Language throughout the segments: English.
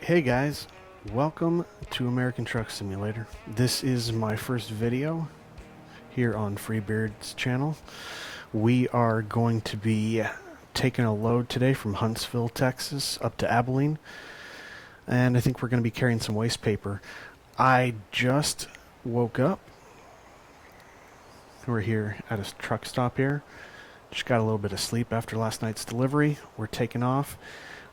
Hey guys, welcome to American Truck Simulator. This is my first video here on Freebeard's channel. We are going to be taking a load today from Huntsville, Texas up to Abilene, and I think we're going to be carrying some waste paper. I just woke up. We're here at a truck stop here. Just got a little bit of sleep after last night's delivery. We're taking off.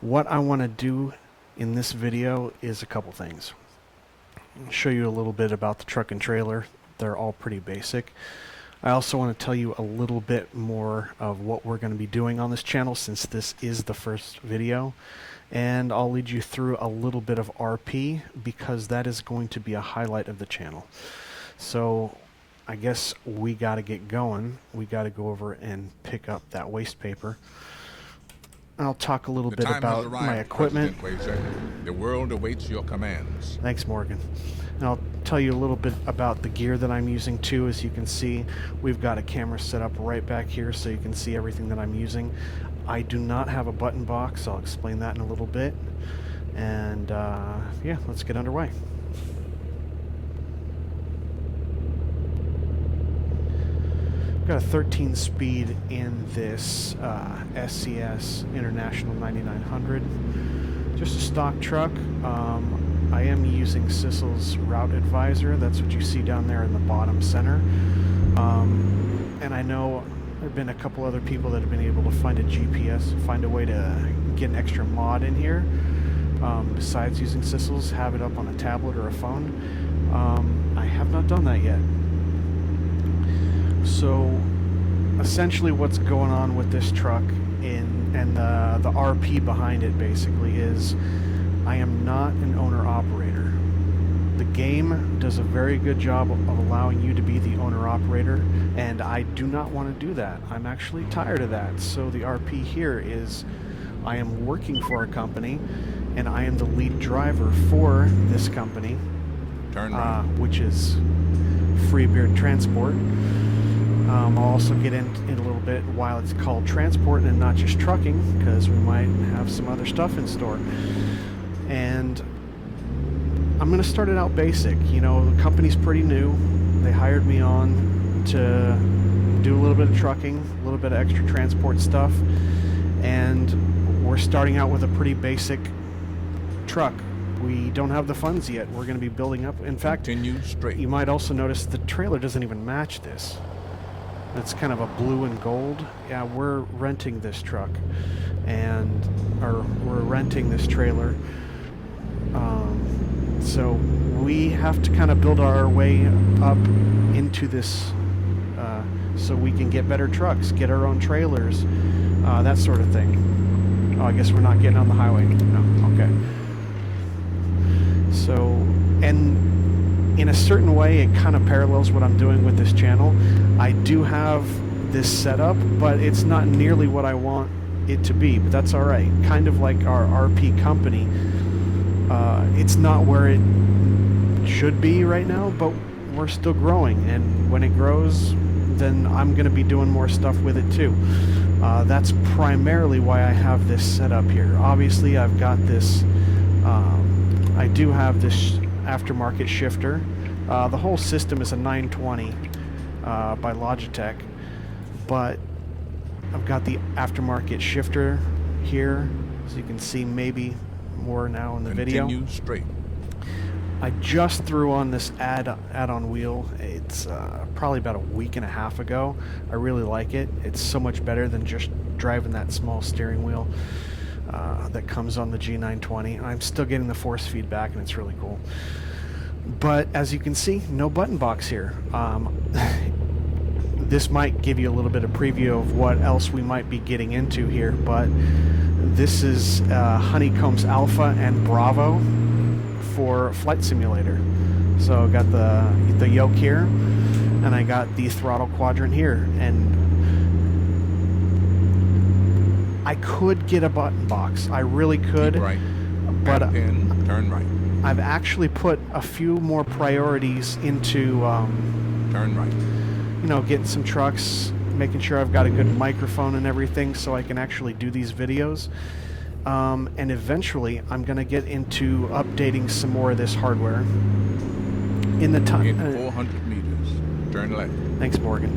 What I want to do in this video is a couple things. I'll show you a little bit about the truck and trailer. They're all pretty basic. I also want to tell you a little bit more of what we're going to be doing on this channel since this is the first video. And I'll lead you through a little bit of RP because that is going to be a highlight of the channel. So I guess we got to get going. We got to go over and pick up that waste paper. I'll talk a little bit about my equipment. The world awaits your commands. Thanks, Morgan. And I'll tell you a little bit about the gear that I'm using too. As you can see, we've got a camera set up right back here so you can see everything that I'm using. I do not have a button box. I'll explain that in a little bit. And yeah, let's get underway. Got a 13 speed in this SCS International 9900. Just a stock truck. I am using SISL's Route Advisor. That's what you see down there in the bottom center. And I know there have been a couple other people that have been able to find a GPS, find a way to get an extra mod in here. Besides using SISL's, have it up on a tablet or a phone. I have not done that yet. So essentially what's going on with this truck and the RP behind it basically is I am not an owner-operator. The game does a very good job of allowing you to be the owner-operator, and I do not want to do that. I'm actually tired of that. So the RP here is I am working for a company, and I am the lead driver for this company, which is Freebeard Transport. I'll also get into it a little bit while it's called transport and not just trucking, because we might have some other stuff in store. And I'm going to start it out basic. You know, the company's pretty new. They hired me on to do a little bit of trucking, a little bit of extra transport stuff, and we're starting out with a pretty basic truck. We don't have the funds yet. We're going to be building up. In fact, you might also notice the trailer doesn't even match this. It's kind of a blue and gold. Yeah, we're renting this truck, or we're renting this trailer. So we have to kind of build our way up into this so we can get better trucks, get our own trailers, that sort of thing. Oh, I guess we're not getting on the highway. No, okay. So, and in a certain way, it kind of parallels what I'm doing with this channel. I do have this setup, but it's not nearly what I want it to be, but that's all right. Kind of like our RP company. It's not where it should be right now, but we're still growing, and when it grows, then I'm going to be doing more stuff with it too. That's primarily why I have this set up here. Obviously, I've got this, I do have this aftermarket shifter. The whole system is a 920 by Logitech, but I've got the aftermarket shifter here, as you can see maybe more now in the video. Straight. I just threw on this add-on wheel. It's probably about a week and a half ago. I really like it. It's so much better than just driving that small steering wheel that comes on the G920. I'm still getting the force feedback, and it's really cool. But as you can see, no button box here. This might give you a little bit of preview of what else we might be getting into here, but this is Honeycomb's Alpha and Bravo for Flight Simulator. So I got the yoke here, and I got the throttle quadrant here, and I could get a button box. I really could. Keep right. But turn right. I've actually put a few more priorities into turn right. You know, getting some trucks, making sure I've got a good microphone and everything so I can actually do these videos. and eventually I'm going to get into updating some more of this hardware. In the time, In 400 meters, turn left. thanks, Morgan.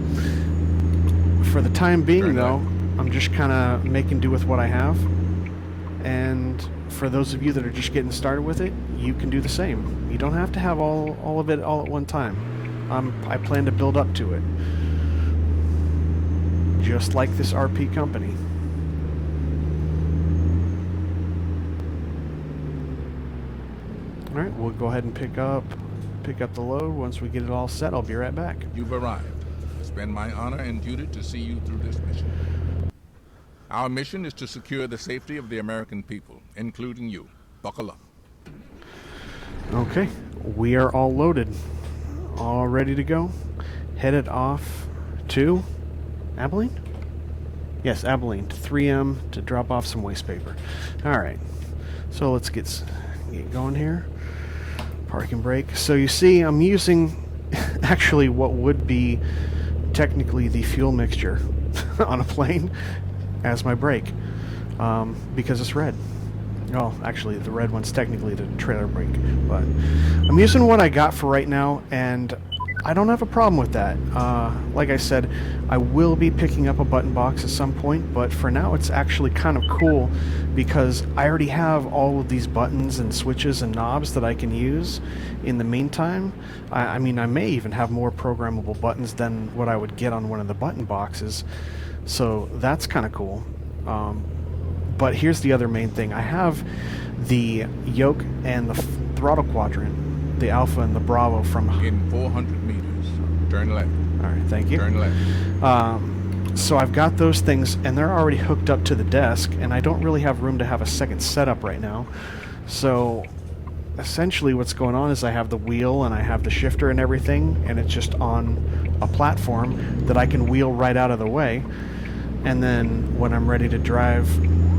For the time being, Turn though, left. I'm just kind of making do with what I have. And for those of you that are just getting started with it, you can do the same. You don't have to have all of it all at one time. I plan to build up to it. Just like this RP company. Alright, we'll go ahead and pick up the load. Once we get it all set, I'll be right back. You've arrived. It's been my honor and duty to see you through this mission. Our mission is to secure the safety of the American people, including you. Buckle up. Okay, we are all loaded. All ready to go. Headed off to Abilene? Yes, Abilene, to 3M to drop off some waste paper. Alright, so let's get going here. Parking brake. So you see, I'm using actually what would be technically the fuel mixture on a plane as my brake, because it's red. Oh, actually, the red one's technically the trailer brake, but I'm using what I got for right now, and I don't have a problem with that. Like I said, I will be picking up a button box at some point, but for now it's actually kind of cool because I already have all of these buttons and switches and knobs that I can use in the meantime. I mean, I may even have more programmable buttons than what I would get on one of the button boxes, so that's kind of cool. But here's the other main thing. I have the yoke and the throttle quadrant, the alpha and the bravo from... In 400 meters, turn left. All right, thank you. Turn left. So I've got those things, and they're already hooked up to the desk, and I don't really have room to have a second setup right now. So essentially what's going on is I have the wheel and I have the shifter and everything, and it's just on a platform that I can wheel right out of the way. And then when I'm ready to drive,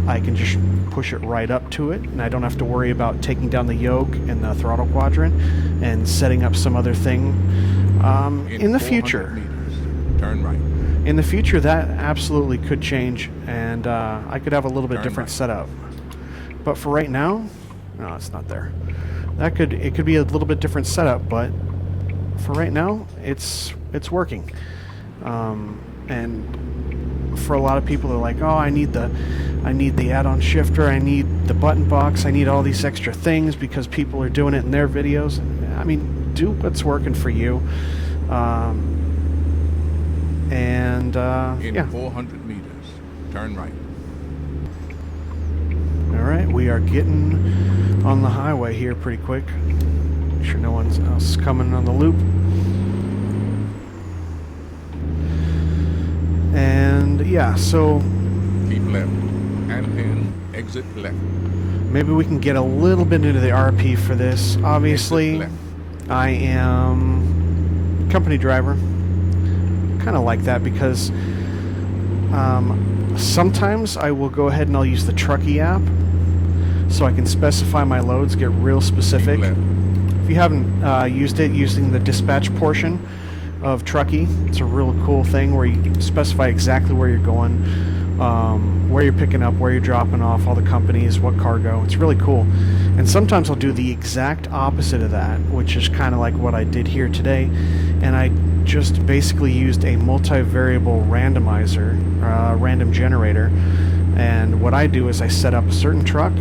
I can just push it right up to it, and I don't have to worry about taking down the yoke and the throttle quadrant and setting up some other thing. In the future, meters, turn right. In the future, that absolutely could change, and I could have a little bit Turn different right. setup. But for right now, no, it's not there. It could be a little bit different setup, but for right now, it's working. And for a lot of people, they're like, oh, I need the add-on shifter, I need the button box, I need all these extra things because people are doing it in their videos. I mean, do what's working for you. In yeah. 400 meters, turn right. All right, we are getting on the highway here pretty quick. Make sure no one else is coming on the loop. And yeah, so Keep left. And then exit left. maybe we can get a little bit into the RP for this. Obviously, Exit left. I am company driver. Kind of like that because sometimes I will go ahead and I'll use the Truckee app so I can specify my loads, get real specific. Keep left. If you haven't used it using the dispatch portion of Truckee, it's a real cool thing where you specify exactly where you're going, where you're picking up, where you're dropping off, all the companies, what cargo. It's really cool. And sometimes I'll do the exact opposite of that, which is kind of like what I did here today. And I just basically used a multivariable randomizer, random generator. And what I do is I set up a certain truck,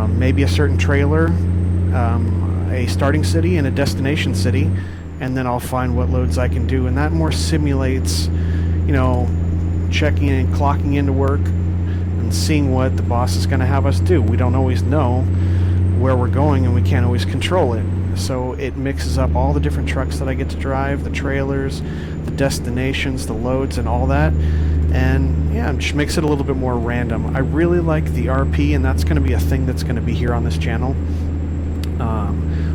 maybe a certain trailer, a starting city and a destination city, and then I'll find what loads I can do. And that more simulates, you know, checking and clocking into work and seeing what the boss is going to have us do. We don't always know where we're going, and we can't always control it. So it mixes up all the different trucks that I get to drive, the trailers, the destinations, the loads, and all that. And yeah, it just makes it a little bit more random. I really like the RP, and that's going to be a thing that's going to be here on this channel,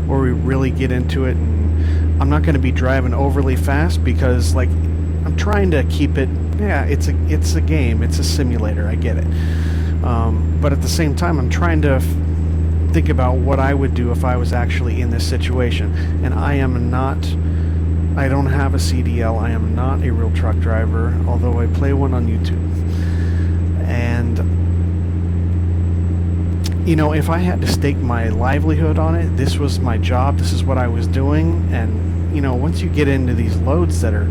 where we really get into it. And I'm not going to be driving overly fast because, like, I'm trying to keep it. Yeah, it's a game. It's a simulator. I get it. But at the same time, I'm trying to think about what I would do if I was actually in this situation. And I don't have a CDL. I am not a real truck driver, although I play one on YouTube. And you know, if I had to stake my livelihood on it, this was my job, this is what I was doing. And, you know, once you get into these loads that are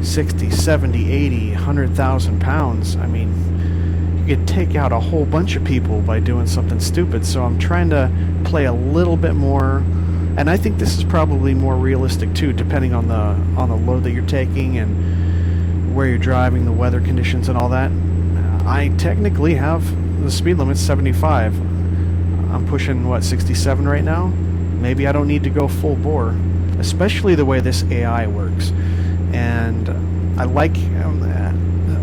60, 70, 80, 100,000 pounds, I mean, you could take out a whole bunch of people by doing something stupid. So I'm trying to play a little bit more, and I think this is probably more realistic too, depending on the load that you're taking and where you're driving, the weather conditions and all that. I technically have the speed limit 75. I'm pushing, what, 67 right now? Maybe I don't need to go full bore, especially the way this AI works. And I like,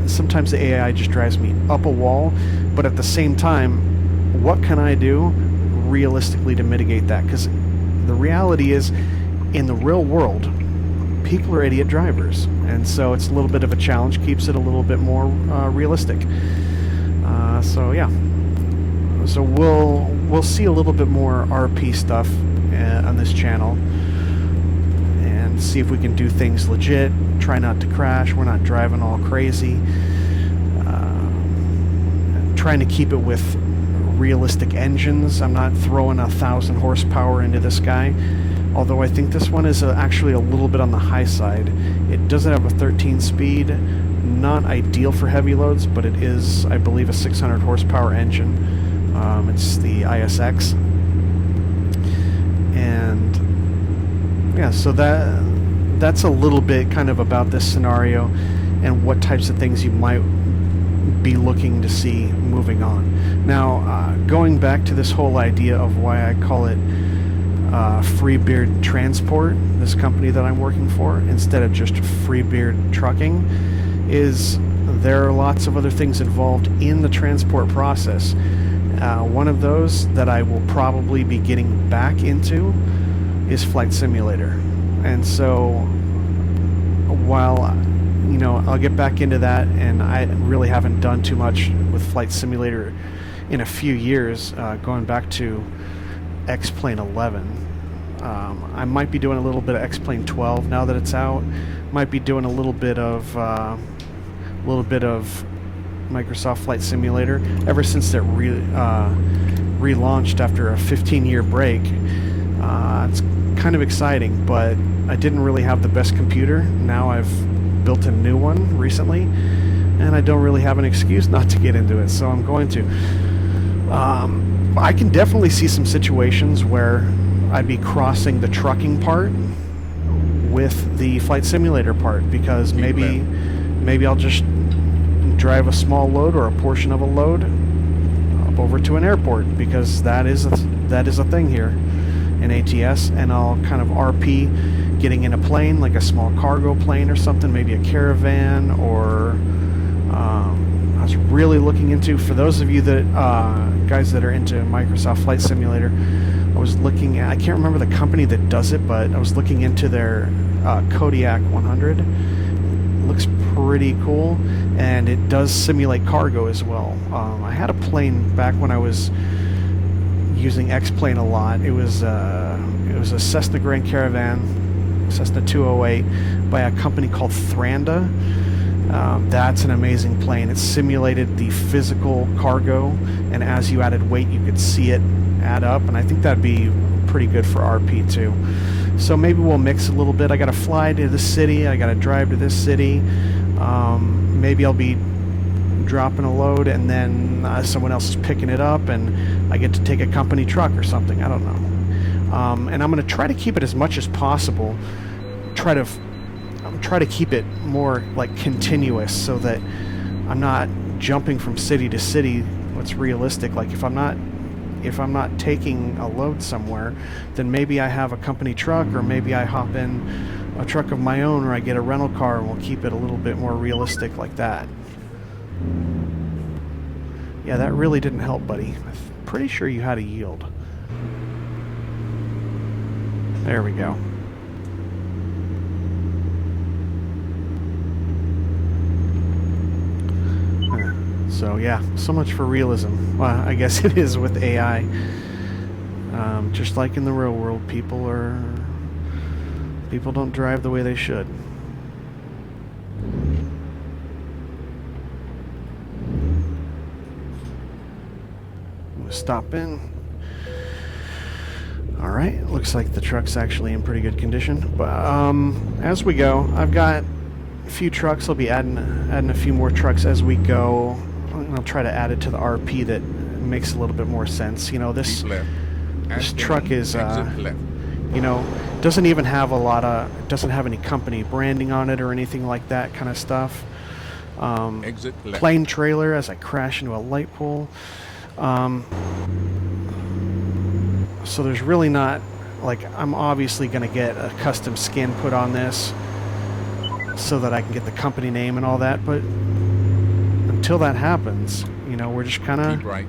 sometimes the AI just drives me up a wall, but at the same time, what can I do realistically to mitigate that? Because the reality is, in the real world, people are idiot drivers, and so it's a little bit of a challenge, keeps it a little bit more realistic. So yeah, so we'll see a little bit more RP stuff on this channel, and see if we can do things legit. Try not to crash. We're not driving all crazy. Trying to keep it with realistic engines. I'm not throwing 1,000 horsepower into this guy, although I think this one is actually a little bit on the high side. It doesn't have a 13 speed, not ideal for heavy loads, but it is, I believe, a 600 horsepower engine. It's the ISX, and yeah, so that's a little bit kind of about this scenario and what types of things you might be looking to see moving on. Now, going back to this whole idea of why I call it Freebeard Transport, this company that I'm working for, instead of just Freebeard Trucking, is there are lots of other things involved in the transport process. One of those that I will probably be getting back into is Flight Simulator. And so while, you know, I'll get back into that, and I really haven't done too much with Flight Simulator in a few years, going back to X-Plane 11. I might be doing a little bit of X-Plane 12 now that it's out. Might be doing a little bit of Microsoft Flight Simulator. Ever since it relaunched after a 15-year break, it's kind of exciting, but I didn't really have the best computer. Now I've built a new one recently, and I don't really have an excuse not to get into it, so I'm going to. I can definitely see some situations where I'd be crossing the trucking part with the Flight Simulator part, because maybe I'll just drive a small load or a portion of a load up over to an airport, because that is a thing here in ATS, and I'll kind of RP getting in a plane, like a small cargo plane or something, maybe a caravan, or I was really looking into, for those of you that guys that are into Microsoft Flight Simulator, I was looking at, I can't remember the company that does it, but I was looking into their Kodiak 100. It looks pretty cool, and it does simulate cargo as well. I had a plane back when I was using X-Plane a lot. It was a Cessna Grand Caravan, Cessna 208, by a company called Thranda. That's an amazing plane. It simulated the physical cargo, and as you added weight, you could see it add up, and I think that'd be pretty good for RP too. So maybe we'll mix a little bit. I gotta fly to the city, I gotta drive to this city. Maybe I'll be dropping a load, and then someone else is picking it up, and I get to take a company truck or something. I don't know. And I'm going to try to keep it as much as possible. Try to keep it more like continuous, so that I'm not jumping from city to city. What's realistic? Like if I'm not taking a load somewhere, then maybe I have a company truck, or maybe I hop in a truck of my own, or I get a rental car, and we'll keep it a little bit more realistic like that. Yeah, that really didn't help, buddy. I'm pretty sure you had a yield. There we go. So yeah, so much for realism. Well, I guess it is with AI. Just like in the real world, people don't drive the way they should. Stop in. Alright, looks like the truck's actually in pretty good condition. But as we go, I've got a few trucks. I'll be adding a few more trucks as we go. I'll try to add it to the RP that makes a little bit more sense. You know, this truck is, you know, doesn't even have doesn't have any company branding on it or anything like that kind of stuff. Plain trailer as I crash into a light pole. So there's really not, like, I'm obviously going to get a custom skin put on this so that I can get the company name and all that, but until that happens, you know, we're just kind of... Keep right,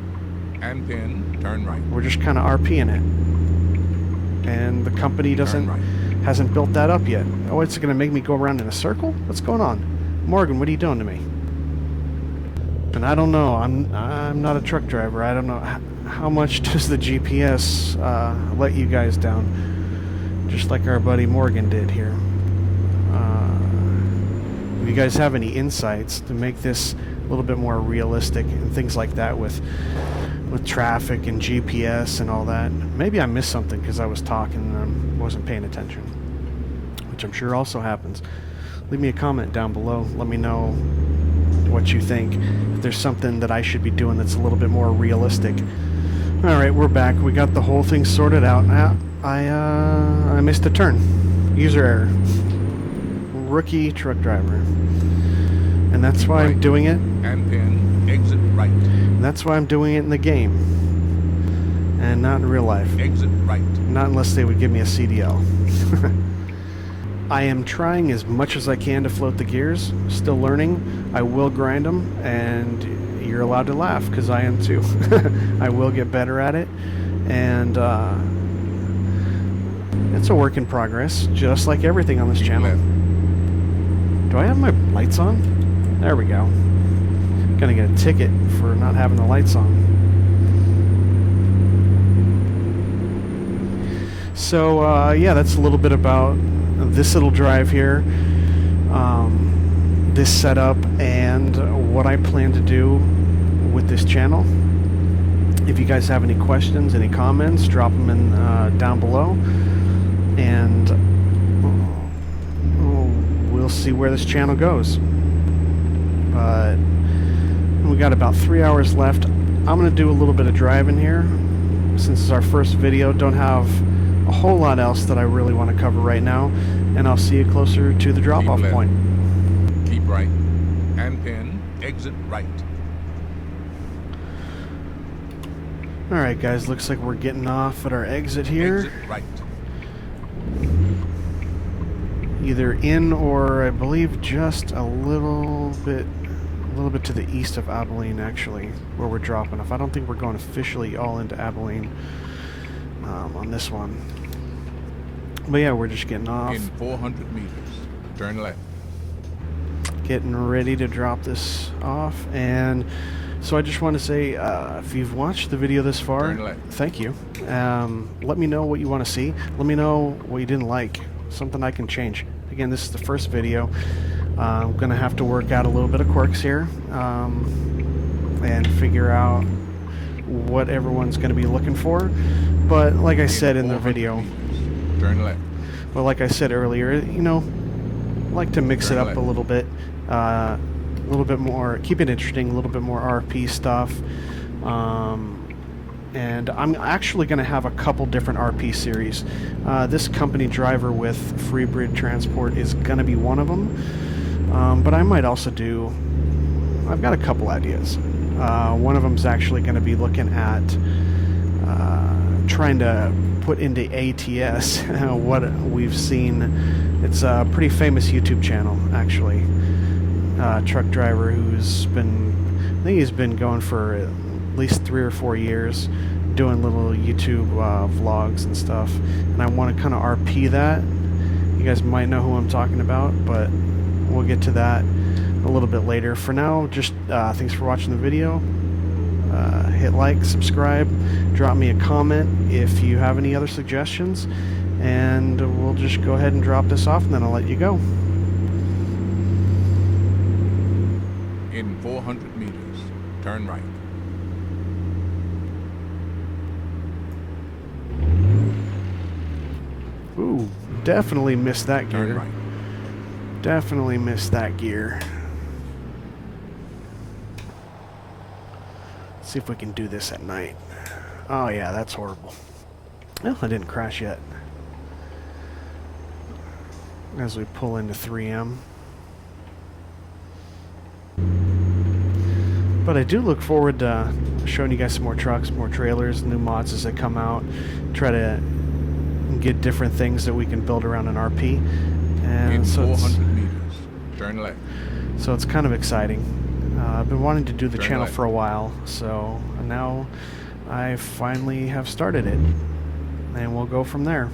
and then turn right. We're just kind of RPing it. And the company hasn't built that up yet. Oh, it's going to make me go around in a circle? What's going on? Morgan, what are you doing to me? And I don't know. I'm not a truck driver. I don't know. How much does the GPS let you guys down? Just like our buddy Morgan did here. If you guys have any insights to make this a little bit more realistic and things like that with traffic and GPS and all that. Maybe I missed something because I was talking and I wasn't paying attention, which I'm sure also happens. Leave me a comment down below. Let me know what you think. If there's something that I should be doing that's a little bit more realistic. Alright, we're back. We got the whole thing sorted out. I missed a turn. User error. Rookie truck driver. And that's why I'm doing it. And then exit right. And that's why I'm doing it in the game. And not in real life. Exit right. Not unless they would give me a CDL. I am trying as much as I can to float the gears. Still learning. I will grind them, and you're allowed to laugh, because I am too. I will get better at it, and it's a work in progress, just like everything on this channel. Do I have my lights on? There we go. Gonna get a ticket for not having the lights on. So, yeah, that's a little bit about this little drive here, this setup, and what I plan to do with this channel. If you guys have any questions, any comments, drop them in down below, and we'll see where this channel goes. But we got about 3 hours left. I'm going to do a little bit of driving here since it's our first video. Don't have a whole lot else that I really want to cover right now, and I'll see you closer to the drop-off point. Keep right, and then exit right. Alright guys, looks like we're getting off at our exit here. Exit right. Either in or I believe just a little bit to the east of Abilene, actually, where we're dropping off. I don't think we're going officially all into Abilene on this one. But yeah, we're just getting off. In 400 meters, turn left. Getting ready to drop this off. And so I just want to say, if you've watched the video this far, thank you. Let me know what you want to see. Let me know what you didn't like. Something I can change. Again, this is the first video. I'm going to have to work out a little bit of quirks here and figure out what everyone's going to be looking for. But like I said in the video, turn left. Well, like I said earlier, you know, I like to mix it up a little bit more, keep it interesting, a little bit more RP stuff. And I'm actually going to have a couple different RP series. This company driver with Freeman Transport is going to be one of them. But I might also do, I've got a couple ideas. One of them is actually going to be looking at trying to put into ATS what we've seen. It's a pretty famous YouTube channel, actually. Truck driver who's been, I think he's been going for at least 3 or 4 years, doing little YouTube vlogs and stuff. And I want to kind of RP that. You guys might know who I'm talking about, but we'll get to that a little bit later. For now, just thanks for watching the video. Hit like, subscribe, drop me a comment if you have any other suggestions, and we'll just go ahead and drop this off, and then I'll let you go. In 400 meters, turn right. definitely missed that Turn gear. right. Definitely missed that gear. Let's see if we can do this at night. Oh yeah, that's horrible. Well, I didn't crash yet. As we pull into 3M. But I do look forward to showing you guys some more trucks, more trailers, new mods as they come out. Try to get different things that we can build around an RP. And In so 400 meters, turn left. So it's kind of exciting. I've been wanting to do the Turn channel left. for a while, so now I finally have started it, and we'll go from there.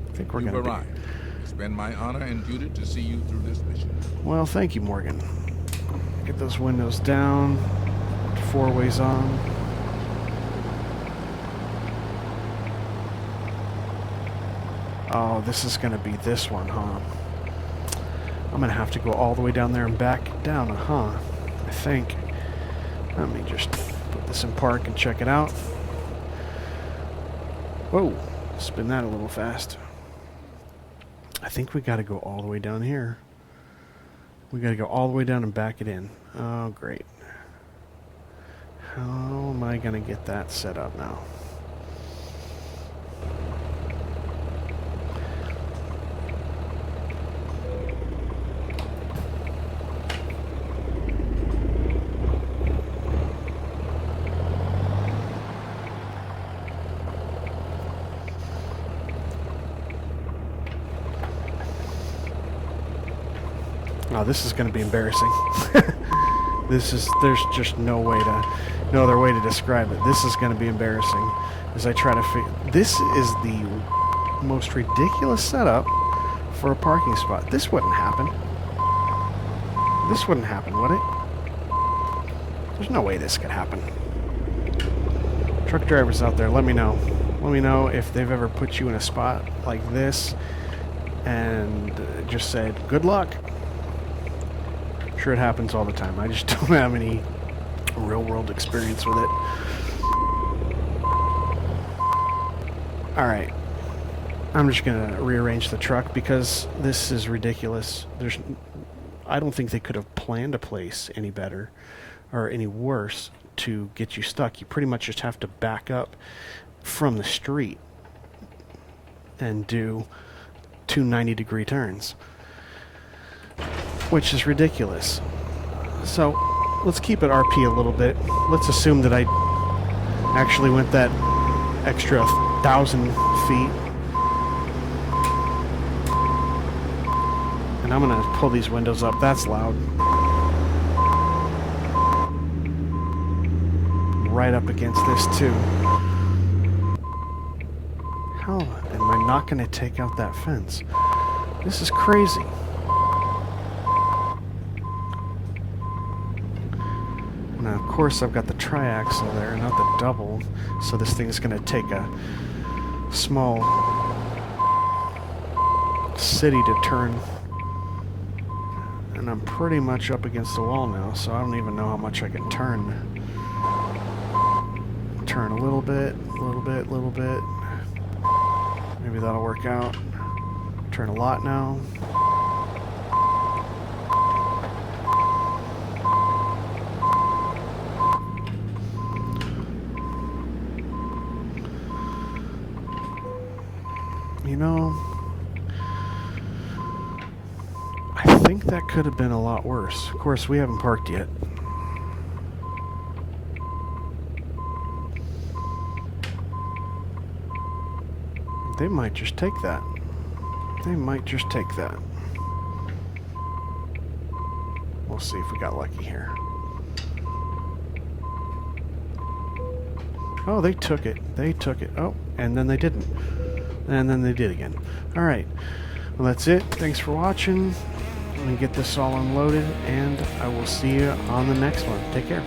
I think we're You've going to arrived. It's been my honor and duty to see you through this mission. Well, thank you, Morgan. Get those windows down, 4 ways on. Oh, this is going to be this one, huh? I'm going to have to go all the way down there and back down, huh? I think. Let me just put this in park and check it out. Whoa, spin that a little fast. I think we got to go all the way down here. We got to go all the way down and back it in. Oh, great. How am I going to get that set up now? Oh, this is going to be embarrassing. There's just no other way to describe it. This is going to be embarrassing as I try to figure. This is the most ridiculous setup for a parking spot. This wouldn't happen. This wouldn't happen, would it? There's no way this could happen. Truck drivers out there, let me know. Let me know if they've ever put you in a spot like this and just said, good luck. Sure, it happens all the time. I just don't have any real-world experience with it. Alright. I'm just going to rearrange the truck because this is ridiculous. I don't think they could have planned a place any better or any worse to get you stuck. You pretty much just have to back up from the street and do 2 90-degree turns, which is ridiculous. So let's keep it RP a little bit. Let's assume that I actually went that extra 1,000 feet. And I'm going to pull these windows up. That's loud. Right up against this too. How am I not going to take out that fence? This is crazy. Now, of course, I've got the triaxle there, not the double, so this thing's going to take a small city to turn. And I'm pretty much up against the wall now, so I don't even know how much I can turn. Turn a little bit, little bit, little bit. Maybe that'll work out. Turn a lot now. You know, I think that could have been a lot worse. Of course, we haven't parked yet. They might just take that. They might just take that. We'll see if we got lucky here. Oh, they took it. They took it. Oh, and then they didn't. And then they did again. Alright. Well, that's it. Thanks for watching. Let me get this all unloaded, and I will see you on the next one. Take care.